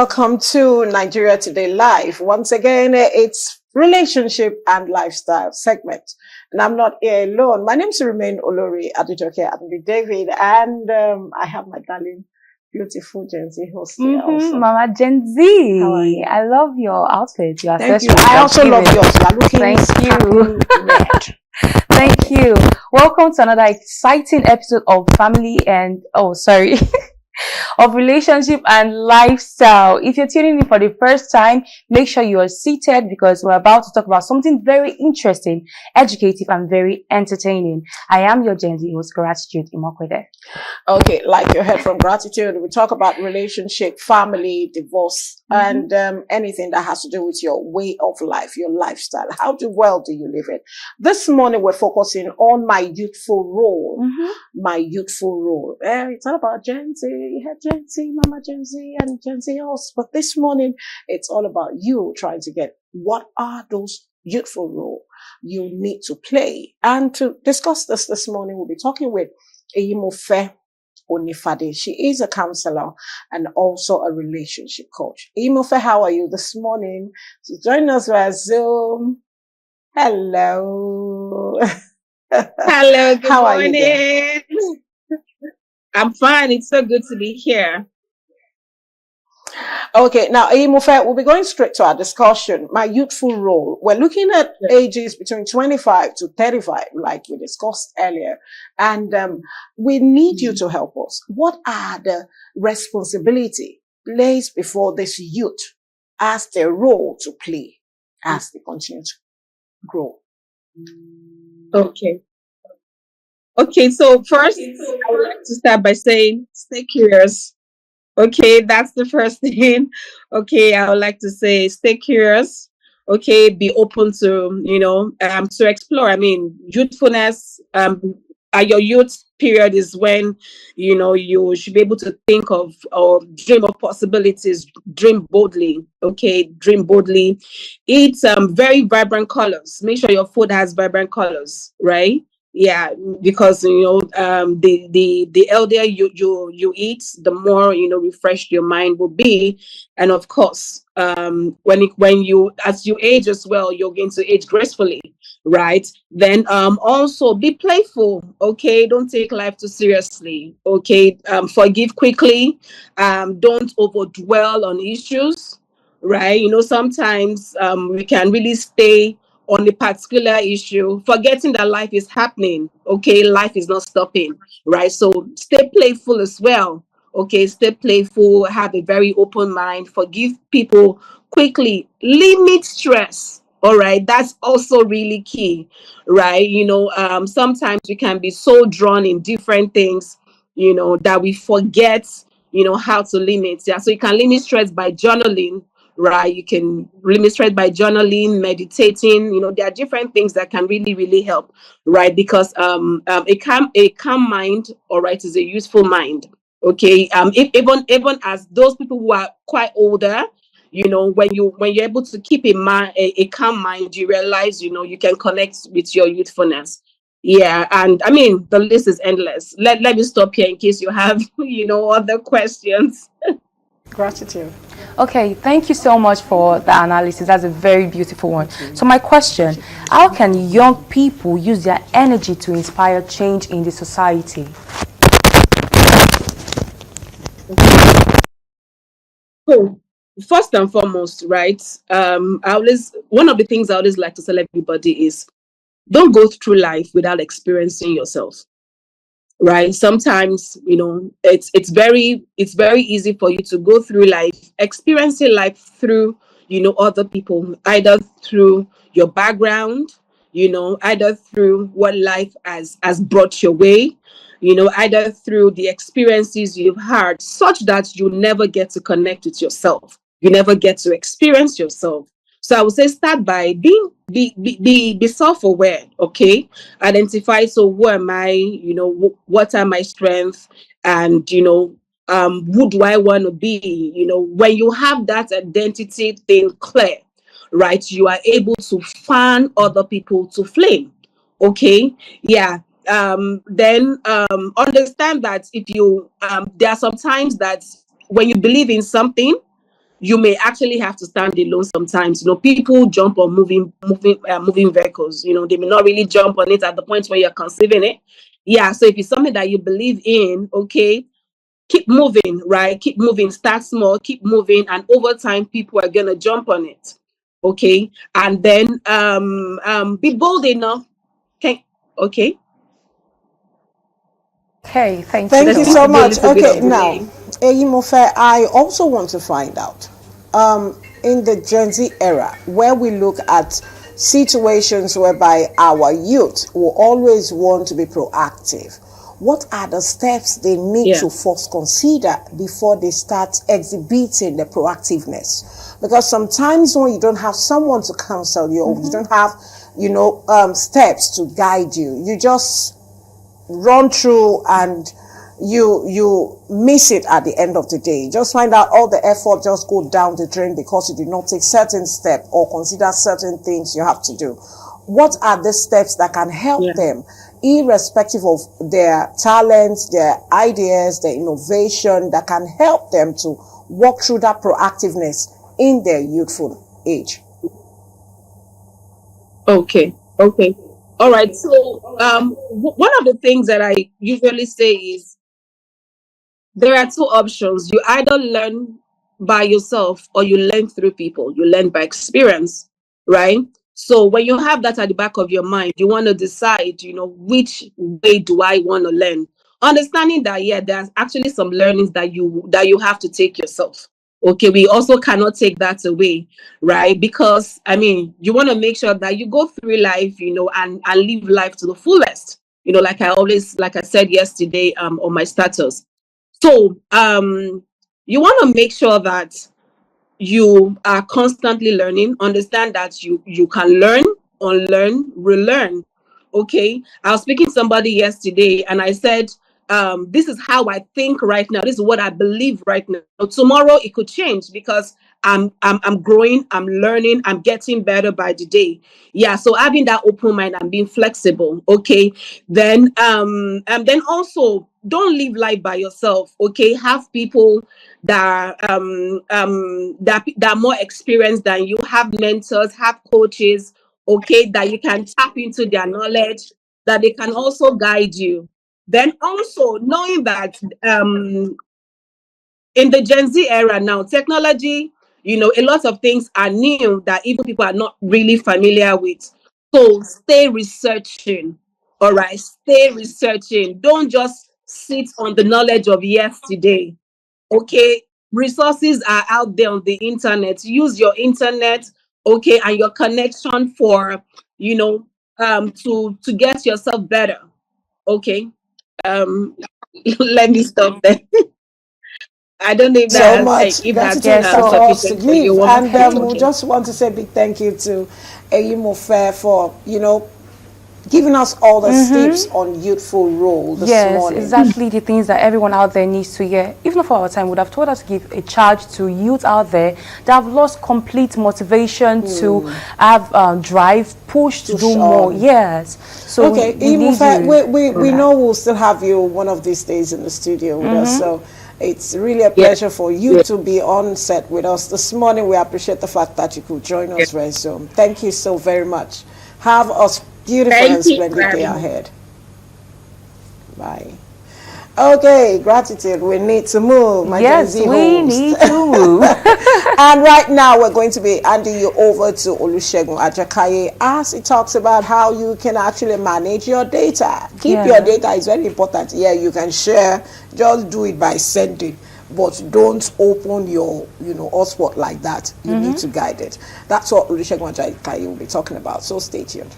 Welcome to Nigeria Today Live. Once again, it's relationship and lifestyle segment. And I'm not here alone. My name is Remain Olori Adejoke Adebi David, and I have my darling, beautiful Gen Z host here also. Mama Gen Z. How are you? I love your outfit. Your Thank you. I also love yours. You are looking Thank you. red. Thank you. Welcome to another exciting episode of Family and of relationship and lifestyle. If you're tuning in for the first time, make sure you are seated because we're about to talk about something very interesting, educative, and very entertaining. I am your Gen Z host, Gratitude Imokwede. Okay, like you heard from Gratitude, we talk about relationship, family, divorce, and anything that has to do with your way of life, your lifestyle. How well do you live it? This morning, we're focusing on my youthful role. My youthful role. It's all about Gen Z. You had Gen Z, Mama Gen Z, and Gen Z also. But this morning, it's all about you trying to get what are those youthful role you need to play. And to discuss this morning, we'll be talking with Youthful Onifade. She is a counselor and also a relationship coach. Youthful, how are you this morning? She's joining us via Zoom. Hello. Hello, good morning. I'm fine. It's so good to be here. Okay, now Youthful, we'll be going straight to our discussion. My youthful role. We're looking at ages between 25 to 35, like we discussed earlier, and we need you to help us. What are the responsibility placed before this youth as their role to play as they continue to grow? Okay, so first, I would like to start by saying, stay curious. Okay, that's the first thing. Okay, I would like to say, stay curious. Okay, be open to, to explore. I mean, youthfulness, at your youth period is when, you should be able to think of or dream of possibilities, dream boldly. Okay, dream boldly. Eat very vibrant colors. Make sure your food has vibrant colors, right? Yeah, because the elder you eat, the more refreshed your mind will be, and of course, when you as you age as well, you're going to age gracefully, right? Then also be playful. Okay, don't take life too seriously. Okay, forgive quickly. Don't overdwell on issues, right? Sometimes we can really stay on a particular issue, forgetting that life is happening. Okay, life is not stopping, right? So stay playful as well. Okay, stay playful, have a very open mind, forgive people quickly, limit stress. All right, that's also really key, right? Sometimes we can be so drawn in different things, that we forget, how to limit. Yeah, so you can limit stress by journaling, right? You can limit stress by journaling, meditating. There are different things that can really, really help, right? Because a calm mind, all right, is a useful mind. Okay, even as those people who are quite older, when you're able to keep a calm mind, you realize you can connect with your youthfulness. Yeah, and I mean the list is endless. Let me stop here in case you have other questions. Gratitude. Okay, thank you so much for the analysis. That's a very beautiful one. So my question, how can young people use their energy to inspire change in the society? So first and foremost, right? One of the things I always like to tell everybody is don't go through life without experiencing yourself. Right? Sometimes, it's very easy for you to go through life, experiencing life through, other people, either through your background, either through what life has brought your way, either through the experiences you've had, such that you never get to connect with yourself. You never get to experience yourself. So I would say start by be self-aware, okay? Identify, so who am I, what are my strengths, and who do I want to be? When you have that identity thing clear, right, you are able to fan other people to flame. Okay, yeah. Then understand that if you there are some times that when you believe in something, you may actually have to stand alone sometimes. People jump on moving vehicles. They may not really jump on it at the point where you're conceiving it. Yeah. So if it's something that you believe in, okay, keep moving, right? Keep moving. Start small, keep moving, and over time, people are gonna jump on it. Okay, and then be bold enough. Okay. Okay, thank you Thank There you so seems so to be a much. much. little bit Okay, of now, delay. Eyimofe, I also want to find out, in the Gen Z era, where we look at situations whereby our youth will always want to be proactive, what are the steps they need Yeah. to first consider before they start exhibiting the proactiveness? Because sometimes when you don't have someone to counsel you, or you don't have, steps to guide you, you just run through and you miss it at the end of the day. Just find out all the effort just go down the drain because you did not take certain step or consider certain things you have to do. What are the steps that can help Yeah. them, irrespective of their talents, their ideas, their innovation, that can help them to walk through that proactiveness in their youthful age? Okay. Okay. All right. So, one of the things that I usually say is there are two options. You either learn by yourself or you learn through people. You learn by experience, right? So when you have that at the back of your mind, you want to decide, which way do I want to learn? Understanding that, yeah, there's actually some learnings that you have to take yourself. Okay, we also cannot take that away, right? Because you want to make sure that you go through life, and live life to the fullest. Like I said yesterday, on my status. So, you want to make sure that you are constantly learning. Understand that you can learn, unlearn, relearn. Okay, I was speaking to somebody yesterday, and I said, this is how I think right now. This is what I believe right now. Tomorrow it could change because I'm growing, I'm learning, I'm getting better by the day. Yeah, so having that open mind and being flexible. Okay, then and then also don't live life by yourself. Okay, have people that are more experienced than you. Have mentors, have coaches, okay, that you can tap into their knowledge, that they can also guide you. Then also knowing that in the Gen Z era now, technology, a lot of things are new that even people are not really familiar with. So stay researching. All right, stay researching. Don't just sit on the knowledge of yesterday. Okay, resources are out there on the internet. Use your internet, okay, and your connection for, to get yourself better. Okay. um Let me stop there. I don't know if So that Yes, much if that's gratitude yes. for So, us to sufficient for you. give, One more and time we talking. just want to say a big thank you to Eyimofe for giving us all the tips on youthful role this yes, morning. exactly the things that everyone out there needs to hear. Even for our time, would have told us to give a charge to youth out there that have lost complete motivation to have drive, push to do Push more. on. Yes, so Okay, we need Eyimofe, you through we that. know we'll still have you one of these days in the studio with us. So it's really a Yeah. pleasure for you Yeah. to be on set with us this morning. We appreciate the fact that you could join Yeah. us very soon. Thank you so very much. Have a beautiful Thank and you for splendid day having me. ahead. Bye. Okay, gratitude. We need to move, my Gen Yes, Z we host. need to move. And right now, we're going to be handing you over to Olusegun Ajakaye as he talks about how you can actually manage your data. Keep your Yeah. data is very important. Yeah, you can share. Just do it by sending, but don't open your, hotspot like that. You need to guide it. That's what Olusegun Ajakaye will be talking about. So stay tuned.